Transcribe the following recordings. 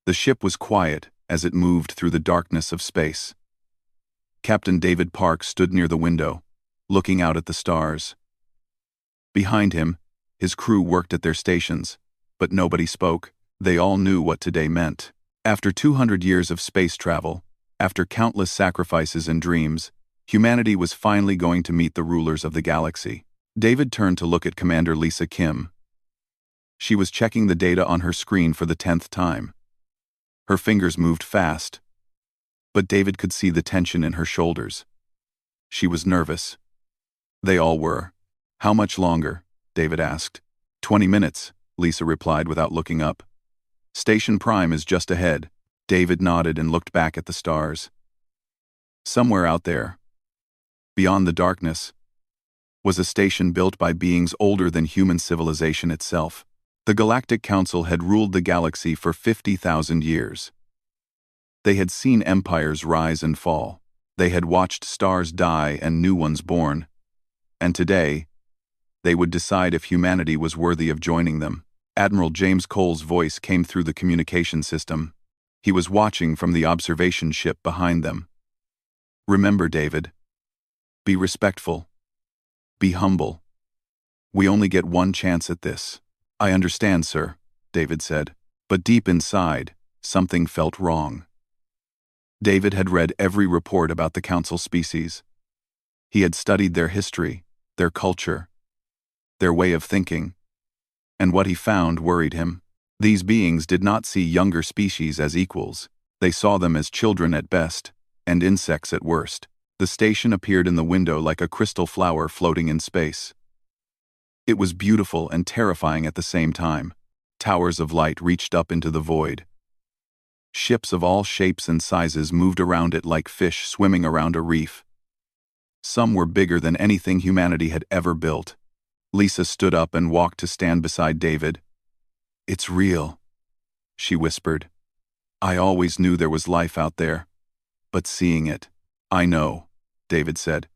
The ship was quiet as it moved through the darkness of space. Captain David Park stood near the window, looking out at the stars. Behind him, his crew worked at their stations, but nobody spoke. They all knew what today meant. After 200 years of space travel, after countless sacrifices and dreams, humanity was finally going to meet the rulers of the galaxy. David turned to look at Commander Lisa Kim. She was checking the data on her screen for the 10th time. Her fingers moved fast, but David could see the tension in her shoulders. She was nervous. They all were. "How much longer?" David asked. 20 minutes, Lisa replied without looking up. "Station Prime is just ahead." David nodded and looked back at the stars. Somewhere out there, beyond the darkness, was a station built by beings older than human civilization itself. The Galactic Council had ruled the galaxy for 50,000 years. They had seen empires rise and fall. They had watched stars die and new ones born. And today, they would decide if humanity was worthy of joining them. Admiral James Cole's voice came through the communication system. He was watching from the observation ship behind them. "Remember, David. Be respectful. Be humble. We only get one chance at this." "I understand, sir," David said. But deep inside, something felt wrong. David had read every report about the Council species. He had studied their history, their culture, their way of thinking, and what he found worried him. These beings did not see younger species as equals. They saw them as children at best, and insects at worst. The station appeared in the window like a crystal flower floating in space. It was beautiful and terrifying at the same time. Towers of light reached up into the void. Ships of all shapes and sizes moved around it like fish swimming around a reef. Some were bigger than anything humanity had ever built. Lisa stood up and walked to stand beside David. "It's real," she whispered. "I always knew there was life out there. But seeing it—" "I know," David said.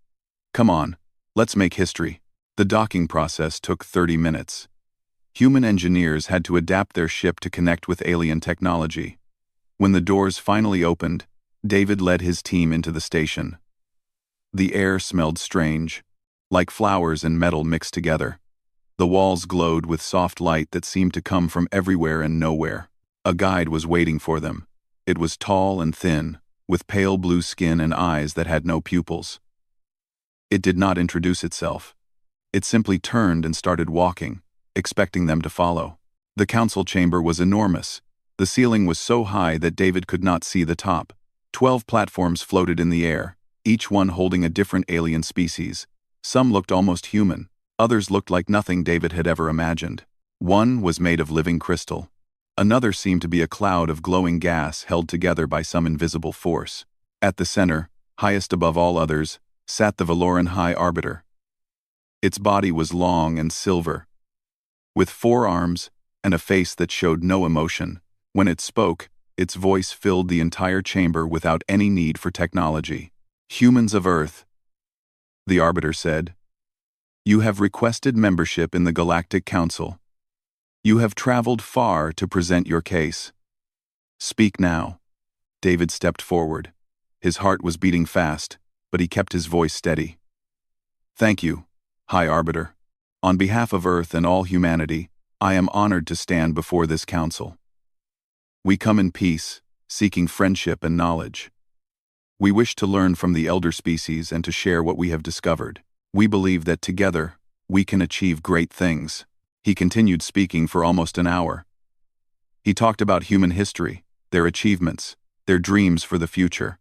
"Come on, let's make history." The docking process took 30 minutes. Human engineers had to adapt their ship to connect with alien technology. When the doors finally opened, David led his team into the station. The air smelled strange, like flowers and metal mixed together. The walls glowed with soft light that seemed to come from everywhere and nowhere. A guide was waiting for them. It was tall and thin, with pale blue skin and eyes that had no pupils. It did not introduce itself. It simply turned and started walking, expecting them to follow. The council chamber was enormous. The ceiling was so high that David could not see the top. 12 platforms floated in the air, each one holding a different alien species. Some looked almost human. Others looked like nothing David had ever imagined. One was made of living crystal. Another seemed to be a cloud of glowing gas held together by some invisible force. At the center, highest above all others, sat the Valoran High Arbiter. Its body was long and silver, with 4 arms and a face that showed no emotion. When it spoke, its voice filled the entire chamber without any need for technology. "Humans of Earth," the Arbiter said, "you have requested membership in the Galactic Council. You have traveled far to present your case. Speak now." David stepped forward. His heart was beating fast, but he kept his voice steady. "Thank you, High Arbiter. On behalf of Earth and all humanity, I am honored to stand before this council. We come in peace, seeking friendship and knowledge. We wish to learn from the elder species and to share what we have discovered. We believe that together, we can achieve great things." He continued speaking for almost an hour. He talked about human history, their achievements, their dreams for the future.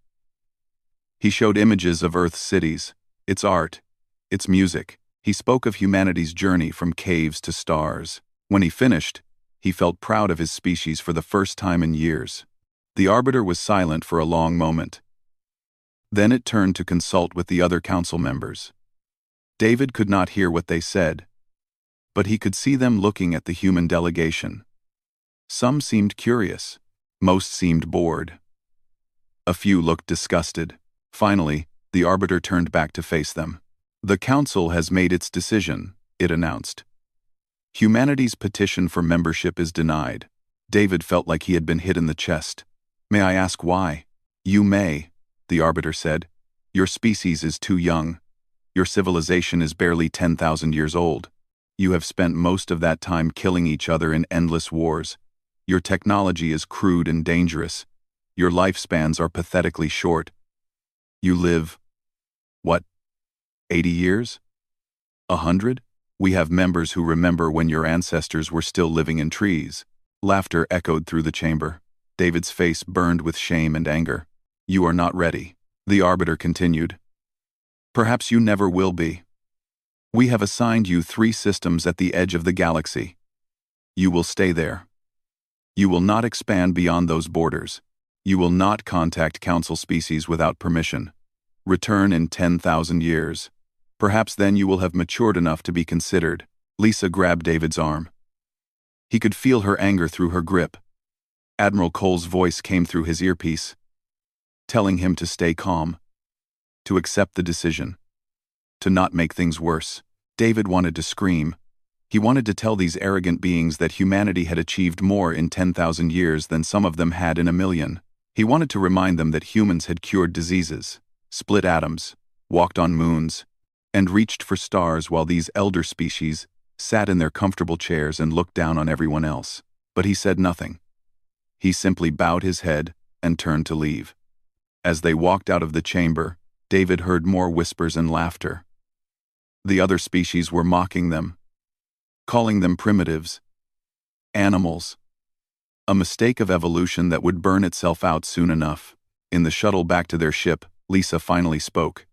He showed images of Earth's cities, its art, its music. He spoke of humanity's journey from caves to stars. When he finished, he felt proud of his species for the first time in years. The Arbiter was silent for a long moment. Then it turned to consult with the other council members. David could not hear what they said, but he could see them looking at the human delegation. Some seemed curious. Most seemed bored. A few looked disgusted. Finally, the Arbiter turned back to face them. "The Council has made its decision," it announced. "Humanity's petition for membership is denied. David felt like he had been hit in the chest. "May I ask why?" "You may," the Arbiter said. "Your species is too young. Your civilization is barely 10,000 years old. You have spent most of that time killing each other in endless wars. Your technology is crude and dangerous. Your lifespans are pathetically short. You live, what, 80 years? 100? We have members who remember when your ancestors were still living in trees." Laughter echoed through the chamber. David's face burned with shame and anger. "You are not ready," the Arbiter continued. "Perhaps you never will be. We have assigned you 3 systems at the edge of the galaxy. You will stay there. You will not expand beyond those borders. You will not contact Council species without permission. Return in 10,000 years. Perhaps then you will have matured enough to be considered." Lisa grabbed David's arm. He could feel her anger through her grip. Admiral Cole's voice came through his earpiece, telling him to stay calm, to accept the decision, to not make things worse. David wanted to scream. He wanted to tell these arrogant beings that humanity had achieved more in 10,000 years than some of them had in 1,000,000. He wanted to remind them that humans had cured diseases, split atoms, walked on moons, and reached for stars while these elder species sat in their comfortable chairs and looked down on everyone else. But he said nothing. He simply bowed his head and turned to leave. As they walked out of the chamber, David heard more whispers and laughter. The other species were mocking them, calling them primitives, animals. A mistake of evolution that would burn itself out soon enough. In the shuttle back to their ship, Lisa finally spoke.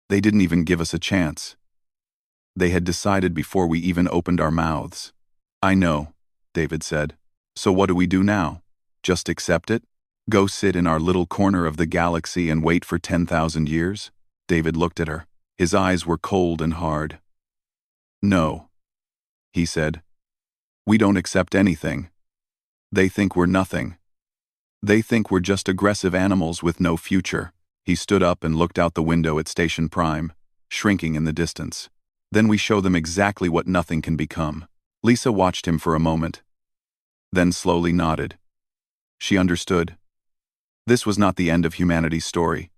"They didn't even give us a chance. They had decided before we even opened our mouths." "I know," David said. "So what do we do now? Just accept it? Go sit in our little corner of the galaxy and wait for 10,000 years? David looked at her. His eyes were cold and hard. "No," he said. "We don't accept anything. They think we're nothing. They think we're just aggressive animals with no future." He stood up and looked out the window at Station Prime, shrinking in the distance. "Then we show them exactly what nothing can become." Lisa watched him for a moment, then slowly nodded. She understood. This was not the end of humanity's story.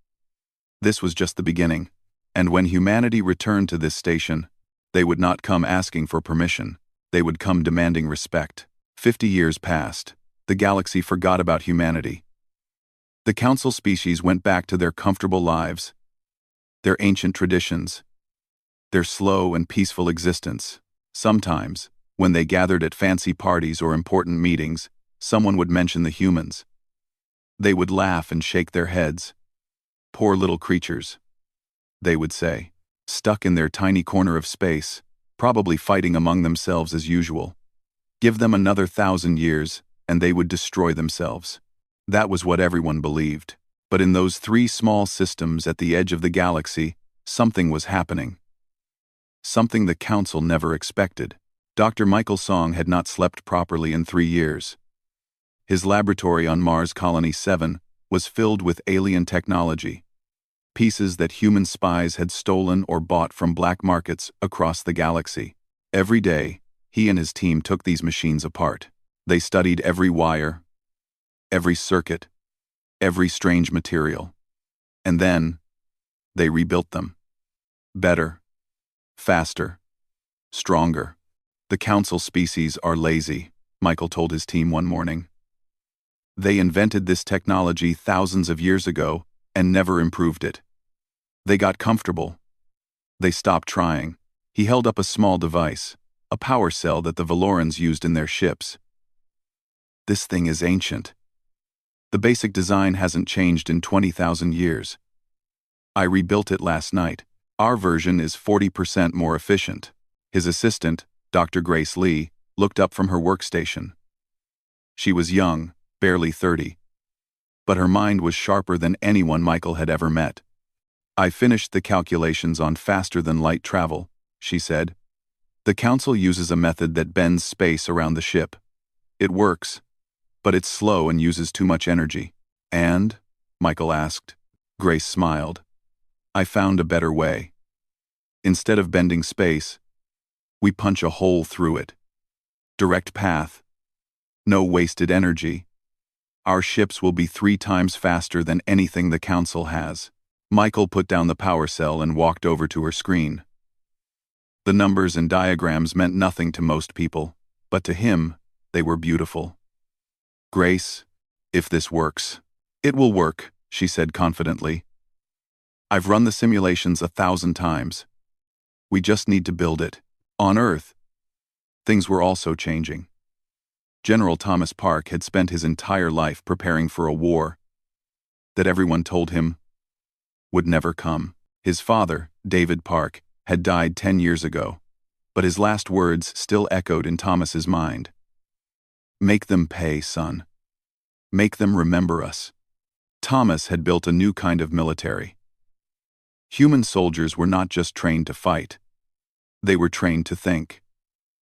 This was just the beginning. And when humanity returned to this station, they would not come asking for permission. They would come demanding respect. 50 years passed. The galaxy forgot about humanity. The Council species went back to their comfortable lives, their ancient traditions, their slow and peaceful existence. Sometimes, when they gathered at fancy parties or important meetings, someone would mention the humans. They would laugh and shake their heads. "Poor little creatures," they would say, "stuck in their tiny corner of space, probably fighting among themselves as usual. Give them another 1,000 years, and they would destroy themselves." That was what everyone believed. But in those 3 small systems at the edge of the galaxy, something was happening. Something the Council never expected. Dr. Michael Song had not slept properly in 3 years. His laboratory on Mars Colony 7 was filled with alien technology, pieces that human spies had stolen or bought from black markets across the galaxy. Every day, he and his team took these machines apart. They studied every wire, every circuit, every strange material. And then, they rebuilt them. Better, faster, stronger. "The Council species are lazy," Michael told his team one morning. "They invented this technology thousands of years ago and never improved it. They got comfortable. They stopped trying." He held up a small device, a power cell that the Valorans used in their ships. "This thing is ancient. The basic design hasn't changed in 20,000 years. I rebuilt it last night. Our version is 40% more efficient." His assistant, Dr. Grace Lee, looked up from her workstation. She was young, barely 30. But her mind was sharper than anyone Michael had ever met. "I finished the calculations on faster-than-light travel," she said. "The Council uses a method that bends space around the ship. It works, but it's slow and uses too much energy." "And?" Michael asked. Grace smiled. "I found a better way. Instead of bending space, we punch a hole through it. Direct path. No wasted energy. Our ships will be 3 times faster than anything the Council has. Michael put down the power cell and walked over to her screen. The numbers and diagrams meant nothing to most people, but to him, they were beautiful. Grace, if this works. It will work, she said confidently. I've run the simulations 1,000 times. We just need to build it. On Earth, things were also changing. General Thomas Park had spent his entire life preparing for a war that everyone told him would never come. His father, David Park, had died 10 years ago, but his last words still echoed in Thomas's mind. Make them pay, son. Make them remember us. Thomas had built a new kind of military. Human soldiers were not just trained to fight. They were trained to think.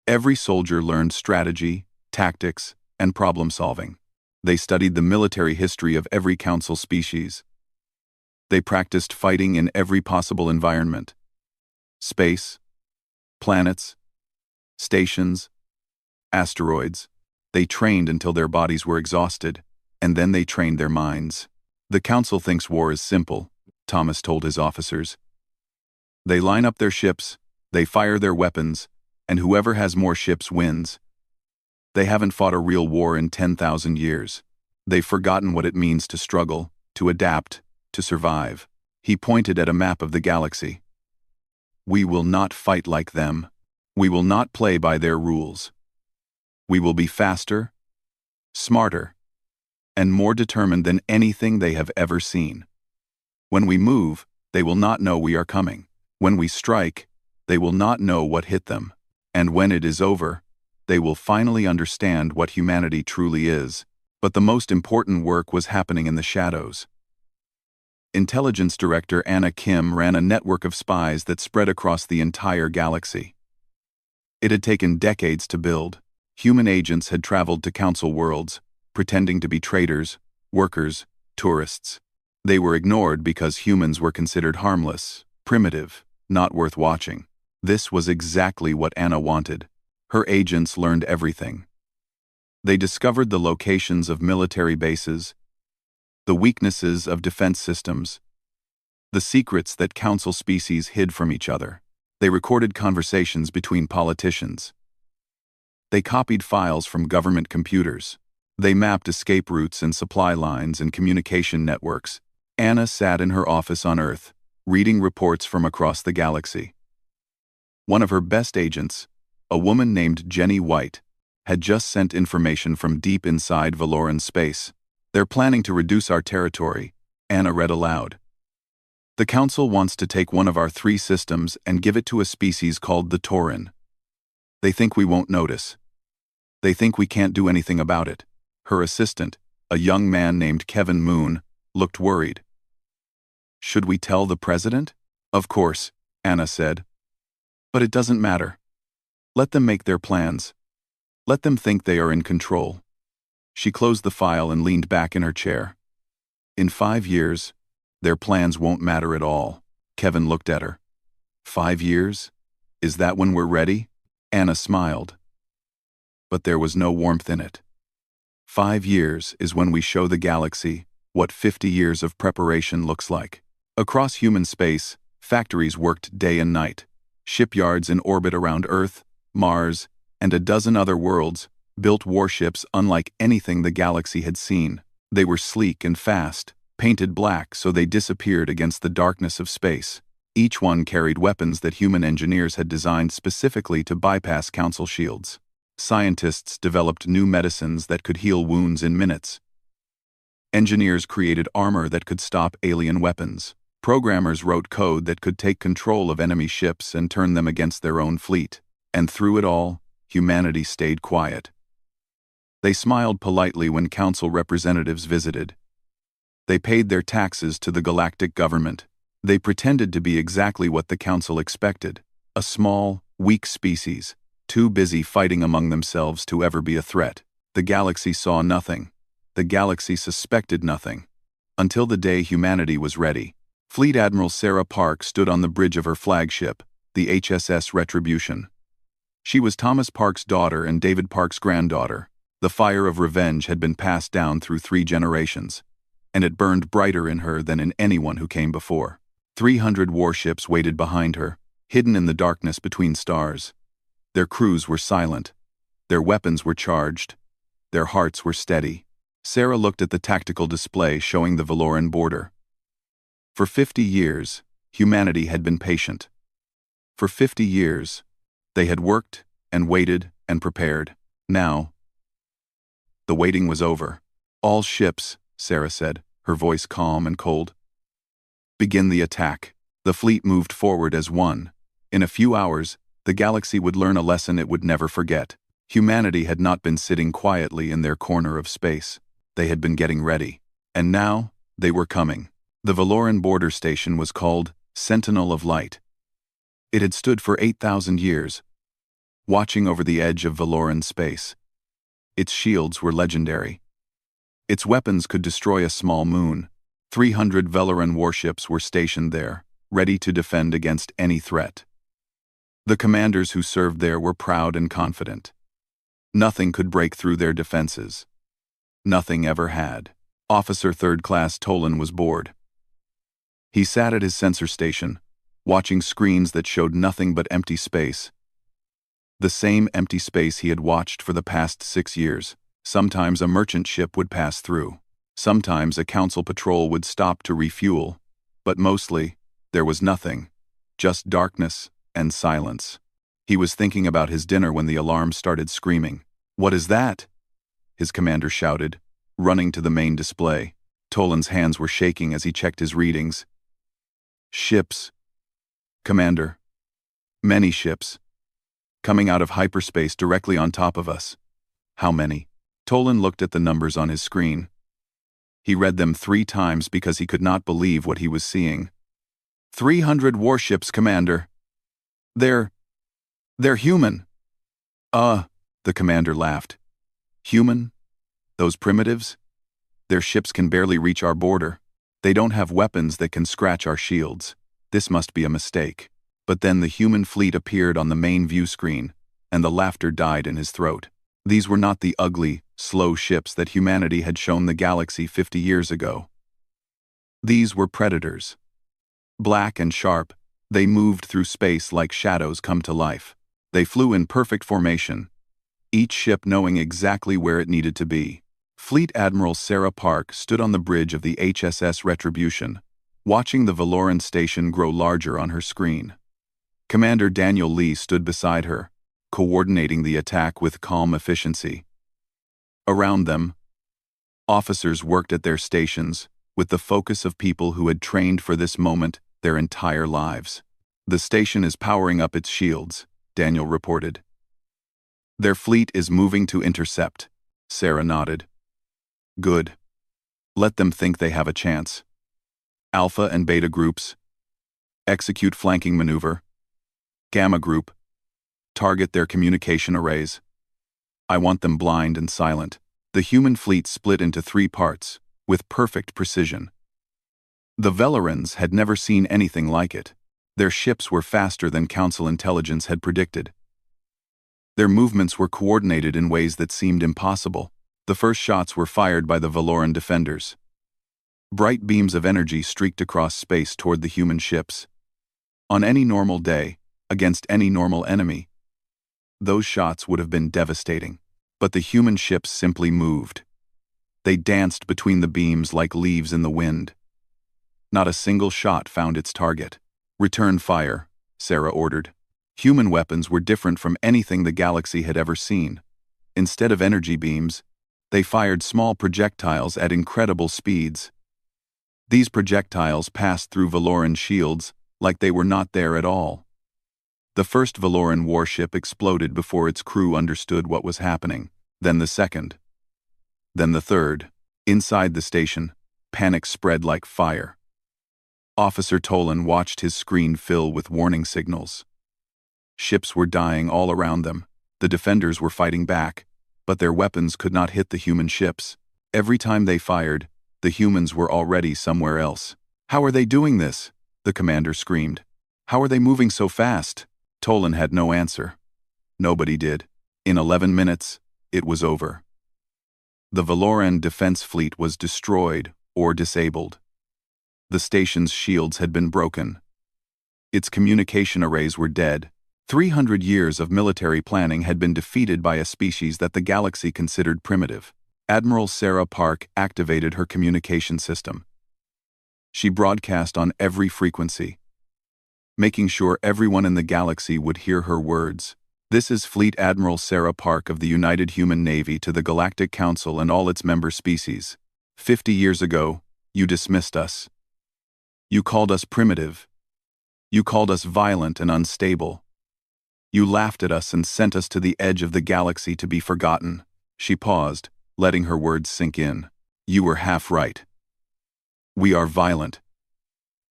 Every soldier learned strategy, tactics, and problem-solving. They studied the military history of every council species. They practiced fighting in every possible environment. Space, planets, stations, asteroids. They trained until their bodies were exhausted, and then they trained their minds. The Council thinks war is simple, Thomas told his officers. They line up their ships, they fire their weapons, and whoever has more ships wins. They haven't fought a real war in 10,000 years. They've forgotten what it means to struggle, to adapt, to survive. He pointed at a map of the galaxy. We will not fight like them. We will not play by their rules. We will be faster, smarter, and more determined than anything they have ever seen. When we move, they will not know we are coming. When we strike, they will not know what hit them. And when it is over, they will finally understand what humanity truly is. But the most important work was happening in the shadows. Intelligence Director Anna Kim ran a network of spies that spread across the entire galaxy. It had taken decades to build. Human agents had traveled to Council worlds, pretending to be traders, workers, tourists. They were ignored because humans were considered harmless, primitive, not worth watching. This was exactly what Anna wanted. Her agents learned everything. They discovered the locations of military bases, the weaknesses of defense systems, the secrets that Council species hid from each other. They recorded conversations between politicians. They copied files from government computers. They mapped escape routes and supply lines and communication networks. Anna sat in her office on Earth, reading reports from across the galaxy. One of her best agents, a woman named Jenny White, had just sent information from deep inside Valoran space. They're planning to reduce our territory, Anna read aloud. The Council wants to take one of our 3 systems and give it to a species called the Tauran. They think we won't notice. They think we can't do anything about it. Her assistant, a young man named Kevin Moon, looked worried. Should we tell the president? Of course, Anna said. But it doesn't matter. Let them make their plans. Let them think they are in control. She closed the file and leaned back in her chair. In 5 years, their plans won't matter at all. Kevin looked at her. 5 years? Is that when we're ready? Anna smiled. But there was no warmth in it. 5 years is when we show the galaxy what 50 years of preparation looks like. Across human space, factories worked day and night. Shipyards in orbit around Earth, Mars, and a dozen other worlds built warships unlike anything the galaxy had seen. They were sleek and fast, painted black so they disappeared against the darkness of space. Each one carried weapons that human engineers had designed specifically to bypass Council shields. Scientists developed new medicines that could heal wounds in minutes. Engineers created armor that could stop alien weapons. Programmers wrote code that could take control of enemy ships and turn them against their own fleet. And through it all, humanity stayed quiet. They smiled politely when Council representatives visited. They paid their taxes to the galactic government. They pretended to be exactly what the Council expected, a small, weak species, too busy fighting among themselves to ever be a threat. The galaxy saw nothing. The galaxy suspected nothing. Until the day humanity was ready. Fleet Admiral Sarah Park stood on the bridge of her flagship, the HSS Retribution. She was Thomas Park's daughter and David Park's granddaughter. The fire of revenge had been passed down through 3 generations, and it burned brighter in her than in anyone who came before. 300 warships waited behind her, hidden in the darkness between stars. Their crews were silent. Their weapons were charged. Their hearts were steady. Sarah looked at the tactical display showing the Valoran border. For 50 years, humanity had been patient. For 50 years, they had worked and waited and prepared. Now, the waiting was over. "All ships," Sarah said, her voice calm and cold. "Begin the attack." The fleet moved forward as one. In a few hours, the galaxy would learn a lesson it would never forget. Humanity had not been sitting quietly in their corner of space. They had been getting ready. And now, they were coming. The Valoran border station was called Sentinel of Light. It had stood for 8,000 years, watching over the edge of Valoran space. Its shields were legendary. Its weapons could destroy a small moon. 300 Valoran warships were stationed there, ready to defend against any threat. The commanders who served there were proud and confident. Nothing could break through their defenses. Nothing ever had. Officer Third Class Tolan was bored. He sat at his sensor station, watching screens that showed nothing but empty space. The same empty space he had watched for the past 6 years. Sometimes a merchant ship would pass through. Sometimes a council patrol would stop to refuel. But mostly, there was nothing. Just darkness and silence. He was thinking about his dinner when the alarm started screaming. "What is that?" his commander shouted, running to the main display. Tolan's hands were shaking as he checked his readings. "Ships, Commander. Many ships. Coming out of hyperspace directly on top of us." "How many?" Tolan looked at the numbers on his screen. He read them 3 times because he could not believe what he was seeing. 300 warships, Commander. They're human." The commander laughed. "Human? Those primitives? Their ships can barely reach our border. They don't have weapons that can scratch our shields. This must be a mistake." But then the human fleet appeared on the main view screen, and the laughter died in his throat. These were not the ugly, slow ships that humanity had shown the galaxy 50 years ago. These were predators. Black and sharp, they moved through space like shadows come to life. They flew in perfect formation, each ship knowing exactly where it needed to be. Fleet Admiral Sarah Park stood on the bridge of the HSS Retribution, watching the Valoran station grow larger on her screen. Commander Daniel Lee stood beside her, coordinating the attack with calm efficiency. Around them, officers worked at their stations with the focus of people who had trained for this moment their entire lives. "The station is powering up its shields," Daniel reported. "Their fleet is moving to intercept." Sarah nodded. "Good. Let them think they have a chance. Alpha and Beta groups, execute flanking maneuver. Gamma group, target their communication arrays. I want them blind and silent." The human fleet split into 3 parts, with perfect precision. The Velarans had never seen anything like it. Their ships were faster than Council intelligence had predicted. Their movements were coordinated in ways that seemed impossible. The first shots were fired by the Valoran defenders. Bright beams of energy streaked across space toward the human ships. On any normal day, against any normal enemy, those shots would have been devastating. But the human ships simply moved. They danced between the beams like leaves in the wind. Not a single shot found its target. "Return fire," Sarah ordered. Human weapons were different from anything the galaxy had ever seen. Instead of energy beams, they fired small projectiles at incredible speeds. These projectiles passed through Valoran shields like they were not there at all. The first Valoran warship exploded before its crew understood what was happening. Then the second. Then the third. Inside the station, panic spread like fire. Officer Tolan watched his screen fill with warning signals. Ships were dying all around them. The defenders were fighting back, but their weapons could not hit the human ships. Every time they fired, the humans were already somewhere else. "How are they doing this?" the commander screamed. "How are they moving so fast?" Tolan had no answer. Nobody did. In 11 minutes, it was over. The Valoran defense fleet was destroyed or disabled. The station's shields had been broken. Its communication arrays were dead. 300 years of military planning had been defeated by a species that the galaxy considered primitive. Admiral Sarah Park activated her communication system. She broadcast on every frequency, making sure everyone in the galaxy would hear her words. This is Fleet Admiral Sarah Park of the United Human Navy to the Galactic Council and all its member species. 50 years ago, you dismissed us. You called us primitive. You called us violent and unstable. You laughed at us and sent us to the edge of the galaxy to be forgotten. She paused, letting her words sink in. You were half right. We are violent.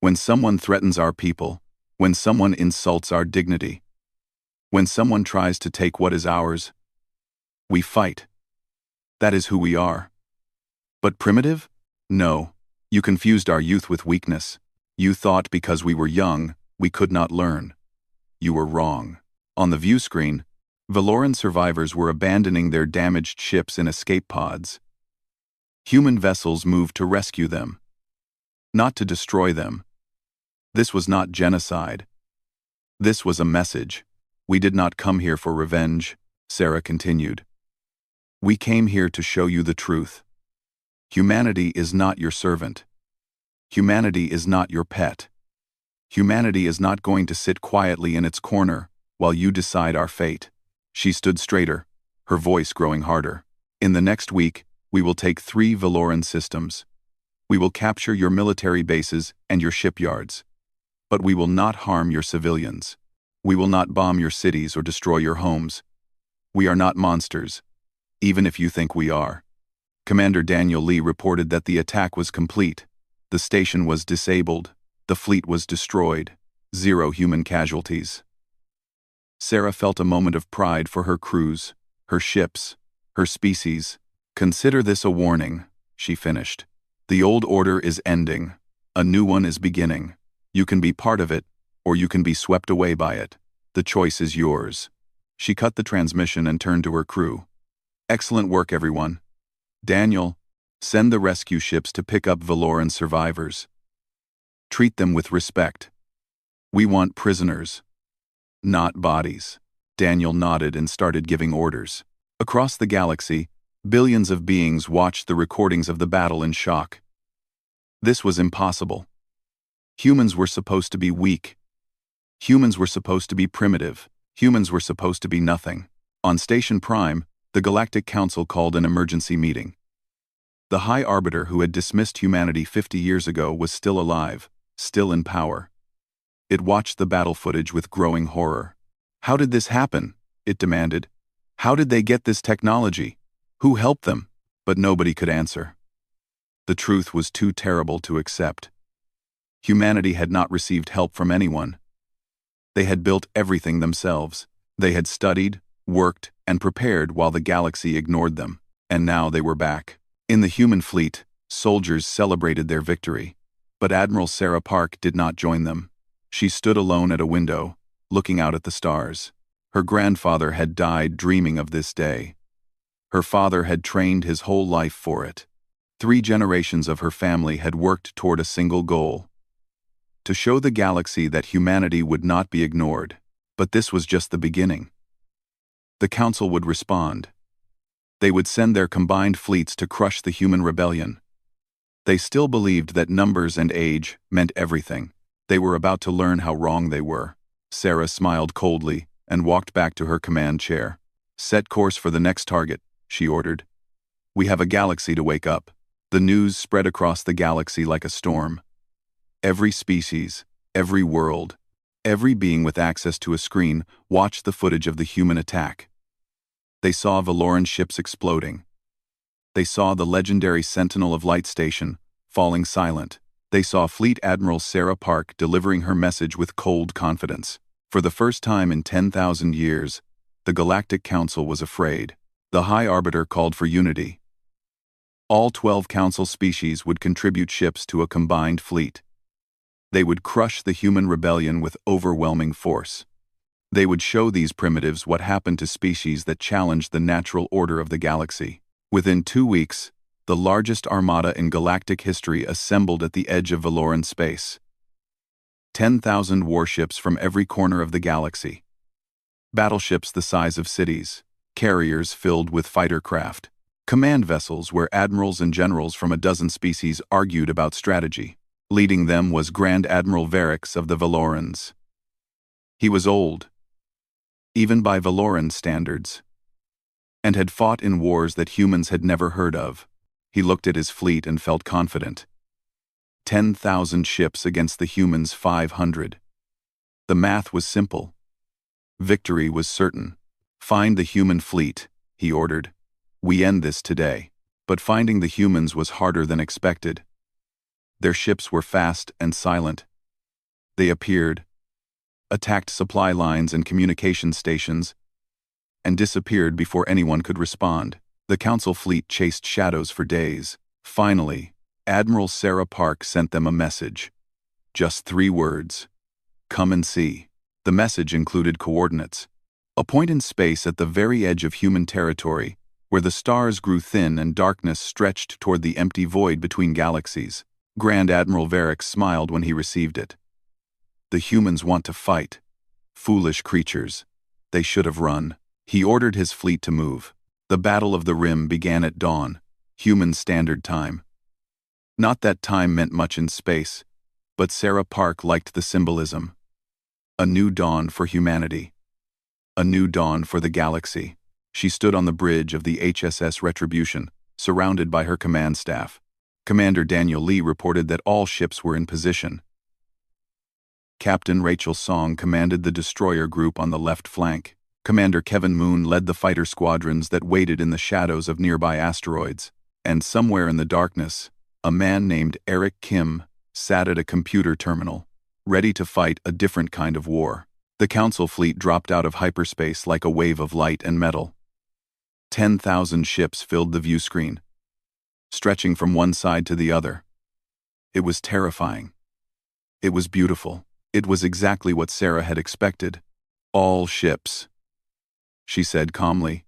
When someone threatens our people, when someone insults our dignity, when someone tries to take what is ours, we fight. That is who we are. But primitive? No. You confused our youth with weakness. You thought because we were young, we could not learn. You were wrong. On the view screen, Valoran survivors were abandoning their damaged ships in escape pods. Human vessels moved to rescue them, not to destroy them. This was not genocide. This was a message. We did not come here for revenge, Sarah continued. We came here to show you the truth. Humanity is not your servant. Humanity is not your pet. Humanity is not going to sit quietly in its corner while you decide our fate. She stood straighter, her voice growing harder. In the next week, we will take 3 Valoran systems. We will capture your military bases and your shipyards. But we will not harm your civilians. We will not bomb your cities or destroy your homes. We are not monsters, even if you think we are. Commander Daniel Lee reported that the attack was complete. The station was disabled. The fleet was destroyed. 0 human casualties. Sarah felt a moment of pride for her crews, her ships, her species. Consider this a warning, she finished. The old order is ending. A new one is beginning. You can be part of it, or you can be swept away by it. The choice is yours. She cut the transmission and turned to her crew. Excellent work, everyone. Daniel, send the rescue ships to pick up Valoran survivors. Treat them with respect. We want prisoners, not bodies. Daniel nodded and started giving orders. Across the galaxy, billions of beings watched the recordings of the battle in shock. This was impossible. Humans were supposed to be weak. Humans were supposed to be primitive. Humans were supposed to be nothing. On Station Prime, the Galactic Council called an emergency meeting. The High Arbiter who had dismissed humanity 50 years ago was still alive, still in power. It watched the battle footage with growing horror. How did this happen? It demanded. How did they get this technology? Who helped them? But nobody could answer. The truth was too terrible to accept. Humanity had not received help from anyone. They had built everything themselves. They had studied, worked, and prepared while the galaxy ignored them. And now they were back. In the human fleet, soldiers celebrated their victory. But Admiral Sarah Park did not join them. She stood alone at a window, looking out at the stars. Her grandfather had died dreaming of this day. Her father had trained his whole life for it. 3 generations of her family had worked toward a single goal: to show the galaxy that humanity would not be ignored. But this was just the beginning. The Council would respond. They would send their combined fleets to crush the human rebellion. They still believed that numbers and age meant everything. They were about to learn how wrong they were. Sarah smiled coldly and walked back to her command chair. Set course for the next target, she ordered. We have a galaxy to wake up. The news spread across the galaxy like a storm. Every species, every world, every being with access to a screen watched the footage of the human attack. They saw Valoran ships exploding. They saw the legendary Sentinel of Light station falling silent. They saw Fleet Admiral Sarah Park delivering her message with cold confidence. For the first time in 10,000 years, the Galactic Council was afraid. The High Arbiter called for unity. All 12 Council species would contribute ships to a combined fleet. They would crush the human rebellion with overwhelming force. They would show these primitives what happened to species that challenged the natural order of the galaxy. Within 2 weeks, the largest armada in galactic history assembled at the edge of Valoran space. 10,000 warships from every corner of the galaxy. Battleships the size of cities, carriers filled with fighter craft, command vessels where admirals and generals from a dozen species argued about strategy. Leading them was Grand Admiral Varix of the Valorans. He was old, even by Valoran standards, and had fought in wars that humans had never heard of. He looked at his fleet and felt confident. 10,000 ships against the humans' 500. The math was simple. Victory was certain. Find the human fleet, he ordered. We end this today. But finding the humans was harder than expected. Their ships were fast and silent. They appeared, attacked supply lines and communication stations, and disappeared before anyone could respond. The Council fleet chased shadows for days. Finally, Admiral Sarah Park sent them a message. Just 3 words. Come and see. The message included coordinates. A point in space at the very edge of human territory, where the stars grew thin and darkness stretched toward the empty void between galaxies. Grand Admiral Varix smiled when he received it. The humans want to fight. Foolish creatures. They should have run. He ordered his fleet to move. The Battle of the Rim began at dawn, human standard time. Not that time meant much in space, but Sarah Park liked the symbolism. A new dawn for humanity. A new dawn for the galaxy. She stood on the bridge of the HSS Retribution, surrounded by her command staff. Commander Daniel Lee reported that all ships were in position. Captain Rachel Song commanded the destroyer group on the left flank. Commander Kevin Moon led the fighter squadrons that waited in the shadows of nearby asteroids. And somewhere in the darkness, a man named Eric Kim sat at a computer terminal, ready to fight a different kind of war. The Council fleet dropped out of hyperspace like a wave of light and metal. 10,000 ships filled the view screen, stretching from one side to the other. It was terrifying. It was beautiful. It was exactly what Sarah had expected. All ships. She said calmly.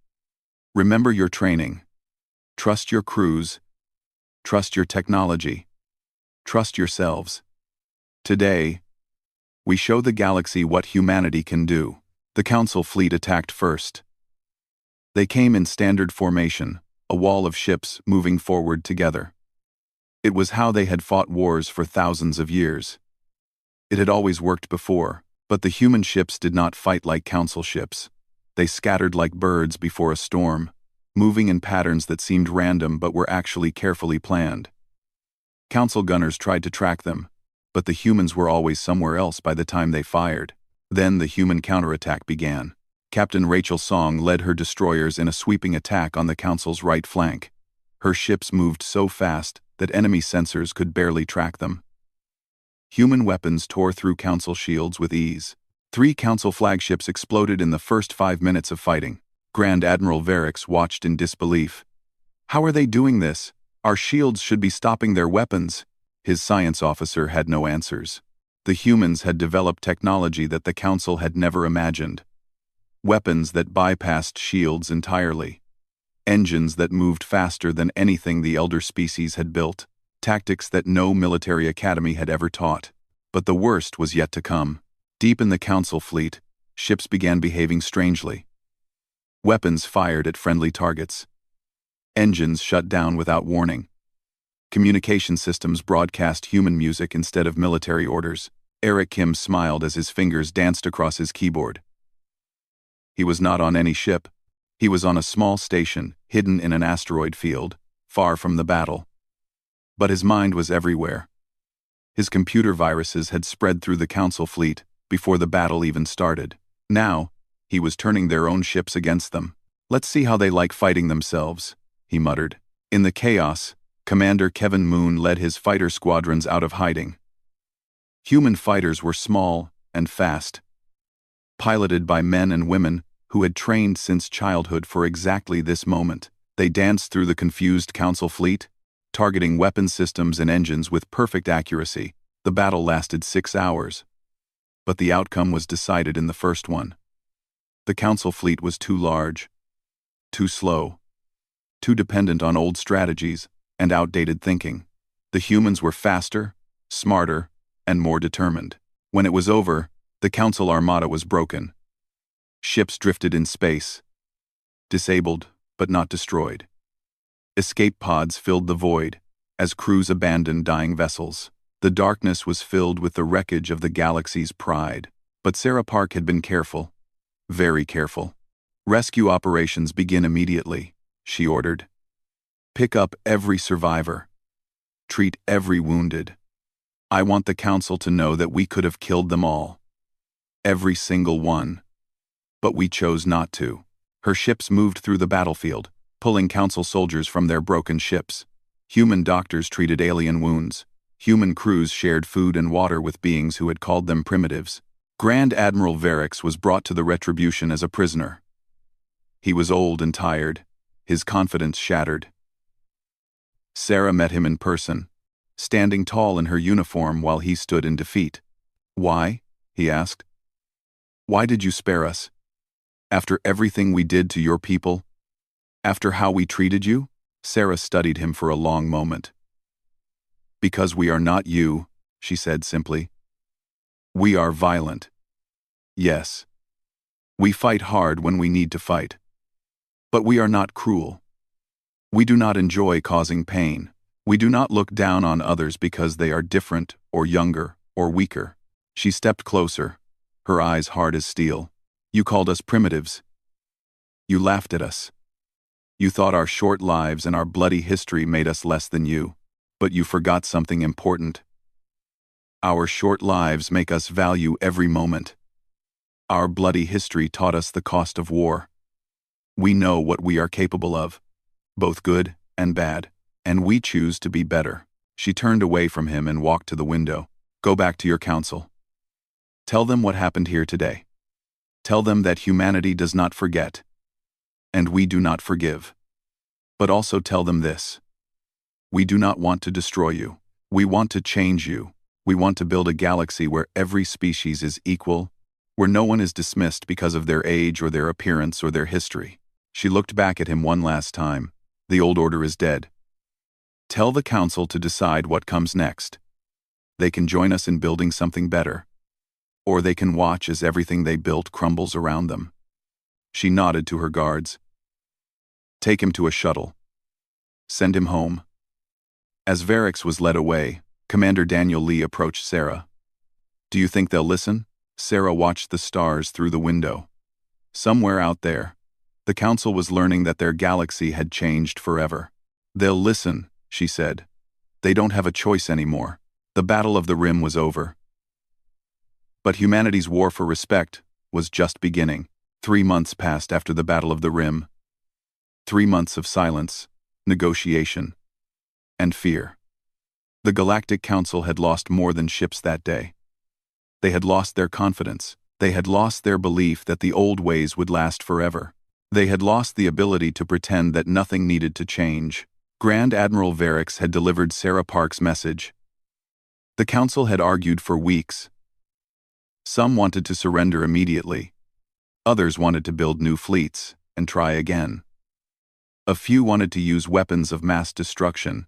Remember your training. Trust your crews. Trust your technology. Trust yourselves. Today, we show the galaxy what humanity can do. The Council fleet attacked first. They came in standard formation, a wall of ships moving forward together. It was how they had fought wars for thousands of years. It had always worked before, but the human ships did not fight like Council ships. They scattered like birds before a storm, moving in patterns that seemed random but were actually carefully planned. Council gunners tried to track them, but the humans were always somewhere else by the time they fired. Then the human counterattack began. Captain Rachel Song led her destroyers in a sweeping attack on the Council's right flank. Her ships moved so fast that enemy sensors could barely track them. Human weapons tore through Council shields with ease. 3 Council flagships exploded in the first 5 minutes of fighting. Grand Admiral Varix watched in disbelief. How are they doing this? Our shields should be stopping their weapons. His science officer had no answers. The humans had developed technology that the Council had never imagined. Weapons that bypassed shields entirely. Engines that moved faster than anything the elder species had built. Tactics that no military academy had ever taught. But the worst was yet to come. Deep in the Council fleet, ships began behaving strangely. Weapons fired at friendly targets. Engines shut down without warning. Communication systems broadcast human music instead of military orders. Eric Kim smiled as his fingers danced across his keyboard. He was not on any ship. He was on a small station, hidden in an asteroid field, far from the battle. But his mind was everywhere. His computer viruses had spread through the Council fleet before the battle even started. Now, he was turning their own ships against them. Let's see how they like fighting themselves, he muttered. In the chaos, Commander Kevin Moon led his fighter squadrons out of hiding. Human fighters were small and fast, piloted by men and women who had trained since childhood for exactly this moment. They danced through the confused Council fleet, targeting weapon systems and engines with perfect accuracy. The battle lasted 6 hours. But the outcome was decided in the first one. The Council fleet was too large, too slow, too dependent on old strategies and outdated thinking. The humans were faster, smarter, and more determined. When it was over, the Council armada was broken. Ships drifted in space, disabled but not destroyed. Escape pods filled the void as crews abandoned dying vessels. The darkness was filled with the wreckage of the galaxy's pride. But Sarah Park had been careful, very careful. "Rescue operations begin immediately," she ordered. "Pick up every survivor. Treat every wounded. I want the Council to know that we could have killed them all. Every single one. But we chose not to." Her ships moved through the battlefield, pulling Council soldiers from their broken ships. Human doctors treated alien wounds. Human crews shared food and water with beings who had called them primitives. Grand Admiral Varix was brought to the Retribution as a prisoner. He was old and tired, his confidence shattered. Sarah met him in person, standing tall in her uniform while he stood in defeat. "Why?" he asked. "Why did you spare us? After everything we did to your people? After how we treated you?" Sarah studied him for a long moment. "Because we are not you," she said simply. "We are violent. Yes. We fight hard when we need to fight. But we are not cruel. We do not enjoy causing pain. We do not look down on others because they are different or younger or weaker." She stepped closer, her eyes hard as steel. "You called us primitives. You laughed at us. You thought our short lives and our bloody history made us less than you. But you forgot something important. Our short lives make us value every moment. Our bloody history taught us the cost of war. We know what we are capable of, both good and bad, and we choose to be better." She turned away from him and walked to the window. "Go back to your council. Tell them what happened here today. Tell them that humanity does not forget, and we do not forgive. But also tell them this. We do not want to destroy you. We want to change you. We want to build a galaxy where every species is equal, where no one is dismissed because of their age or their appearance or their history." She looked back at him one last time. "The old order is dead. Tell the Council to decide what comes next. They can join us in building something better, or they can watch as everything they built crumbles around them." She nodded to her guards. "Take him to a shuttle. Send him home." As Varix was led away, Commander Daniel Lee approached Sarah. "Do you think they'll listen?" Sarah watched the stars through the window. Somewhere out there, the Council was learning that their galaxy had changed forever. "They'll listen," she said. "They don't have a choice anymore. The Battle of the Rim was over. But humanity's war for respect was just beginning." 3 months passed after the Battle of the Rim. 3 months of silence, negotiation, and fear. The Galactic Council had lost more than ships that day. They had lost their confidence. They had lost their belief that the old ways would last forever. They had lost the ability to pretend that nothing needed to change. Grand Admiral Varix had delivered Sarah Park's message. The Council had argued for weeks. Some wanted to surrender immediately. Others wanted to build new fleets and try again. A few wanted to use weapons of mass destruction,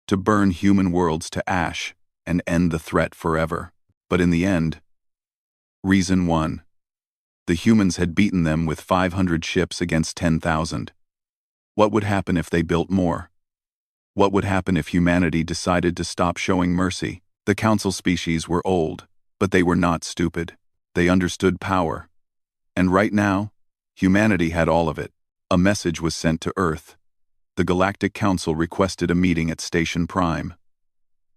to burn human worlds to ash and end the threat forever. But in the end, reason won. The humans had beaten them with 500 ships against 10,000. What would happen if they built more? What would happen if humanity decided to stop showing mercy? The Council species were old, but they were not stupid. They understood power. And right now, humanity had all of it. A message was sent to Earth. The Galactic Council requested a meeting at Station Prime.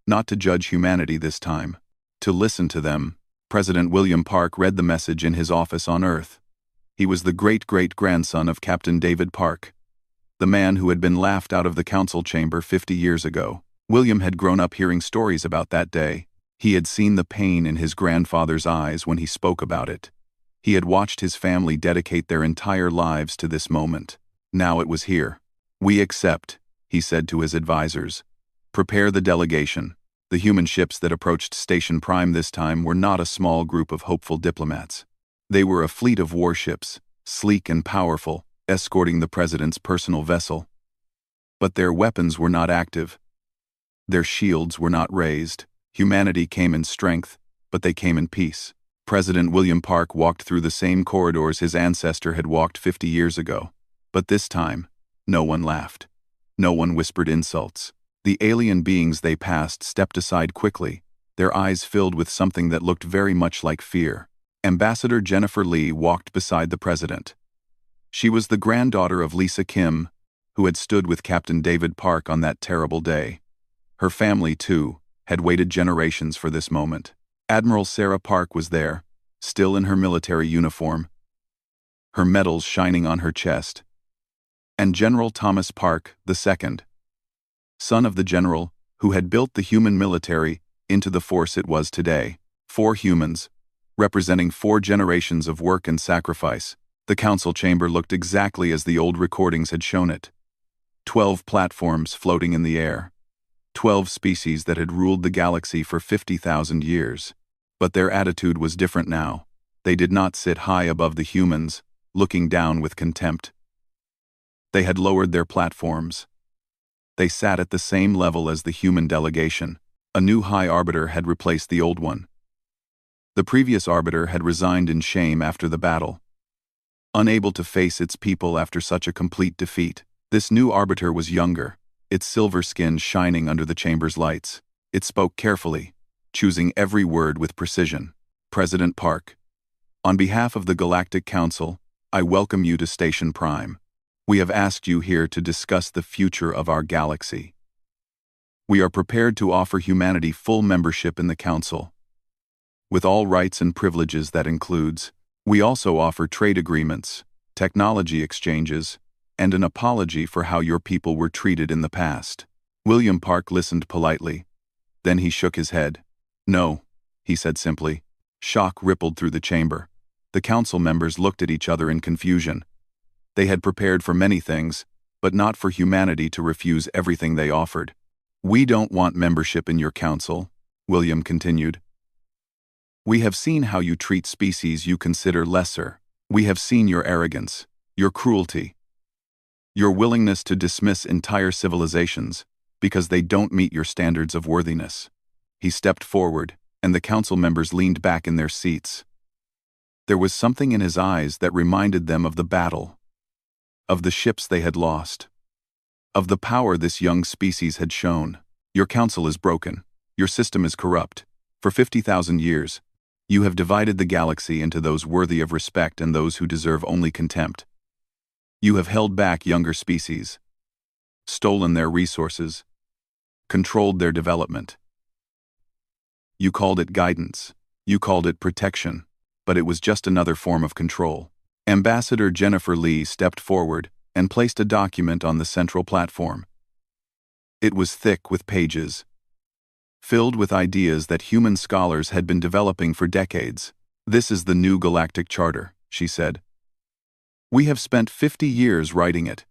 Not to judge humanity this time. To listen to them. President William Park read the message in his office on Earth. He was the great-great-grandson of Captain David Park, the man who had been laughed out of the council chamber 50 years ago. William had grown up hearing stories about that day. He had seen the pain in his grandfather's eyes when he spoke about it. He had watched his family dedicate their entire lives to this moment. Now it was here. "We accept," he said to his advisors. "Prepare the delegation." The human ships that approached Station Prime this time were not a small group of hopeful diplomats. They were a fleet of warships, sleek and powerful, escorting the president's personal vessel. But their weapons were not active. Their shields were not raised. Humanity came in strength, but they came in peace. President William Park walked through the same corridors his ancestor had walked 50 years ago. But this time, no one laughed. No one whispered insults. The alien beings they passed stepped aside quickly, their eyes filled with something that looked very much like fear. Ambassador Jennifer Lee walked beside the president. She was the granddaughter of Lisa Kim, who had stood with Captain David Park on that terrible day. Her family, too, had waited generations for this moment. Admiral Sarah Park was there, still in her military uniform, her medals shining on her chest. And General Thomas Park II, son of the general who had built the human military into the force it was today. 4 humans, representing 4 generations of work and sacrifice. The council chamber looked exactly as the old recordings had shown it. 12 platforms floating in the air. 12 species that had ruled the galaxy for 50,000 years. But their attitude was different now. They did not sit high above the humans, looking down with contempt. They had lowered their platforms. They sat at the same level as the human delegation. A new High Arbiter had replaced the old one. The previous Arbiter had resigned in shame after the battle. Unable to face its people after such a complete defeat, this new Arbiter was younger, its silver skin shining under the chamber's lights. It spoke carefully, choosing every word with precision. President Park, on behalf of the Galactic Council, I welcome you to Station Prime. We have asked you here to discuss the future of our galaxy. We are prepared to offer humanity full membership in the Council, with all rights and privileges that includes. We also offer trade agreements, technology exchanges, and an apology for how your people were treated in the past. William Park listened politely. Then he shook his head. No, he said simply. Shock rippled through the chamber. The council members looked at each other in confusion. They had prepared for many things, but not for humanity to refuse everything they offered. We don't want membership in your council, William continued. We have seen how you treat species you consider lesser. We have seen your arrogance, your cruelty, your willingness to dismiss entire civilizations because they don't meet your standards of worthiness. He stepped forward, and the council members leaned back in their seats. There was something in his eyes that reminded them of the battle, of the ships they had lost, of the power this young species had shown. Your council is broken. Your system is corrupt. For 50,000 years, you have divided the galaxy into those worthy of respect and those who deserve only contempt. You have held back younger species, stolen their resources, controlled their development. You called it guidance. You called it protection. But it was just another form of control. Ambassador Jennifer Lee stepped forward and placed a document on the central platform. It was thick with pages, filled with ideas that human scholars had been developing for decades. This is the new Galactic Charter, she said. We have spent 50 years writing it.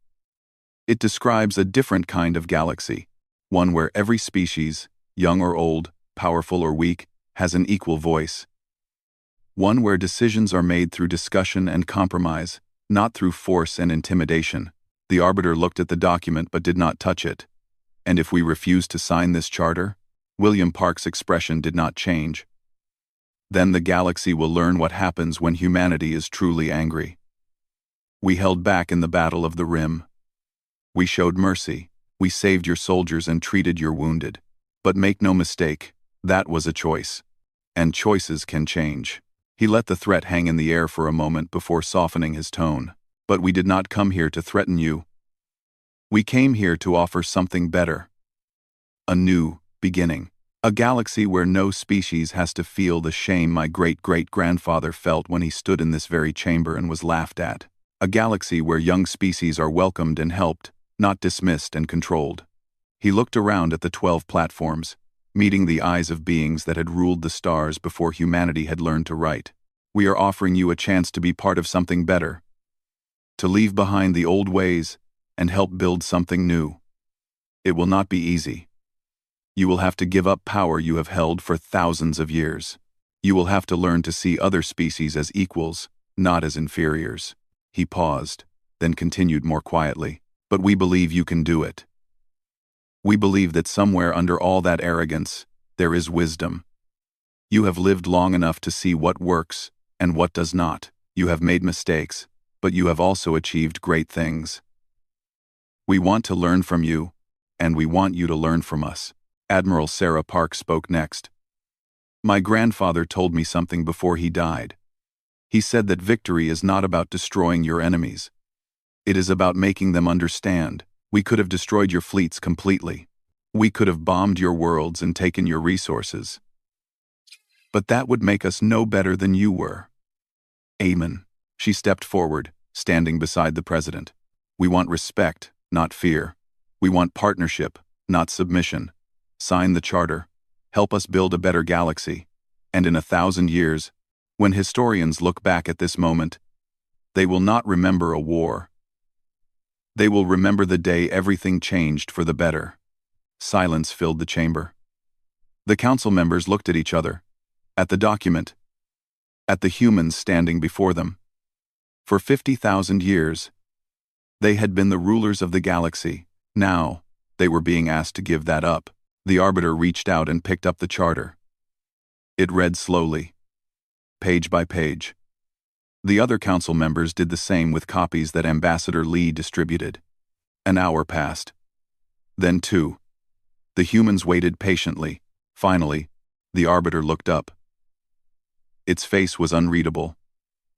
It describes a different kind of galaxy, one where every species, young or old, powerful or weak, has an equal voice. One where decisions are made through discussion and compromise, not through force and intimidation. The Arbiter looked at the document but did not touch it. And if we refuse to sign this charter? William Park's expression did not change. Then the galaxy will learn what happens when humanity is truly angry. We held back in the Battle of the Rim. We showed mercy. We saved your soldiers and treated your wounded. But make no mistake, that was a choice. And choices can change. He let the threat hang in the air for a moment before softening his tone. But we did not come here to threaten you. We came here to offer something better. A new beginning. A galaxy where no species has to feel the shame my great-great-grandfather felt when he stood in this very chamber and was laughed at. A galaxy where young species are welcomed and helped, not dismissed and controlled. He looked around at the 12 platforms, meeting the eyes of beings that had ruled the stars before humanity had learned to write. We are offering you a chance to be part of something better, to leave behind the old ways and help build something new. It will not be easy. You will have to give up power you have held for thousands of years. You will have to learn to see other species as equals, not as inferiors. He paused, then continued more quietly. But we believe you can do it. We believe that somewhere under all that arrogance, there is wisdom. You have lived long enough to see what works and what does not. You have made mistakes, but you have also achieved great things. We want to learn from you, and we want you to learn from us. Admiral Sarah Park spoke next. My grandfather told me something before he died. He said that victory is not about destroying your enemies. It is about making them understand. We could have destroyed your fleets completely. We could have bombed your worlds and taken your resources. But that would make us no better than you were. Amen. She stepped forward, standing beside the president. We want respect, not fear. We want partnership, not submission. Sign the charter. Help us build a better galaxy. And in 1,000 years, when historians look back at this moment, they will not remember a war. They will remember the day everything changed for the better. Silence filled the chamber. The council members looked at each other, at the document, at the humans standing before them. For 50,000 years, they had been the rulers of the galaxy. Now, they were being asked to give that up. The Arbiter reached out and picked up the charter. It read slowly, page by page. The other council members did the same with copies that Ambassador Lee distributed. An hour passed. Then 2. The humans waited patiently. Finally, the Arbiter looked up. Its face was unreadable,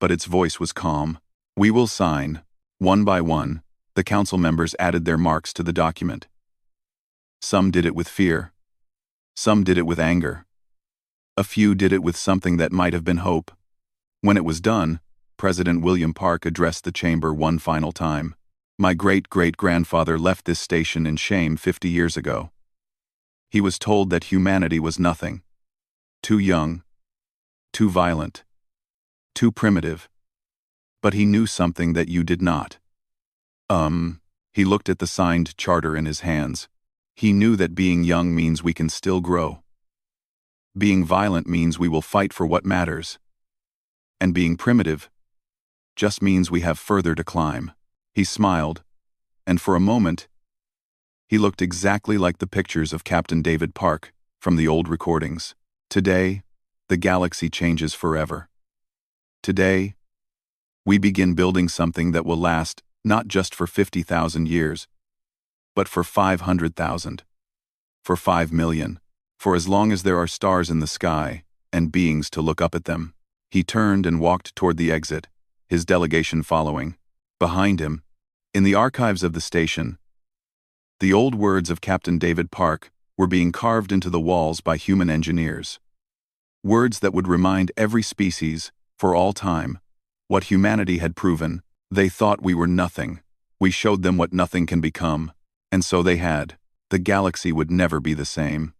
but its voice was calm. We will sign. One by one, the council members added their marks to the document. Some did it with fear. Some did it with anger. A few did it with something that might have been hope. When it was done, President William Park addressed the chamber one final time. My great-great-grandfather left this station in shame 50 years ago. He was told that humanity was nothing. Too young. Too violent. Too primitive. But he knew something that you did not. He looked at the signed charter in his hands. He knew that being young means we can still grow. Being violent means we will fight for what matters. And being primitive just means we have further to climb. He smiled, and for a moment, he looked exactly like the pictures of Captain David Park from the old recordings. Today, the galaxy changes forever. Today, we begin building something that will last not just for 50,000 years, but for 500,000, for 5 million, for as long as there are stars in the sky and beings to look up at them. He turned and walked toward the exit, his delegation following. Behind him, in the archives of the station, the old words of Captain David Park were being carved into the walls by human engineers. Words that would remind every species, for all time, what humanity had proven. They thought we were nothing. We showed them what nothing can become. And so they had. The galaxy would never be the same.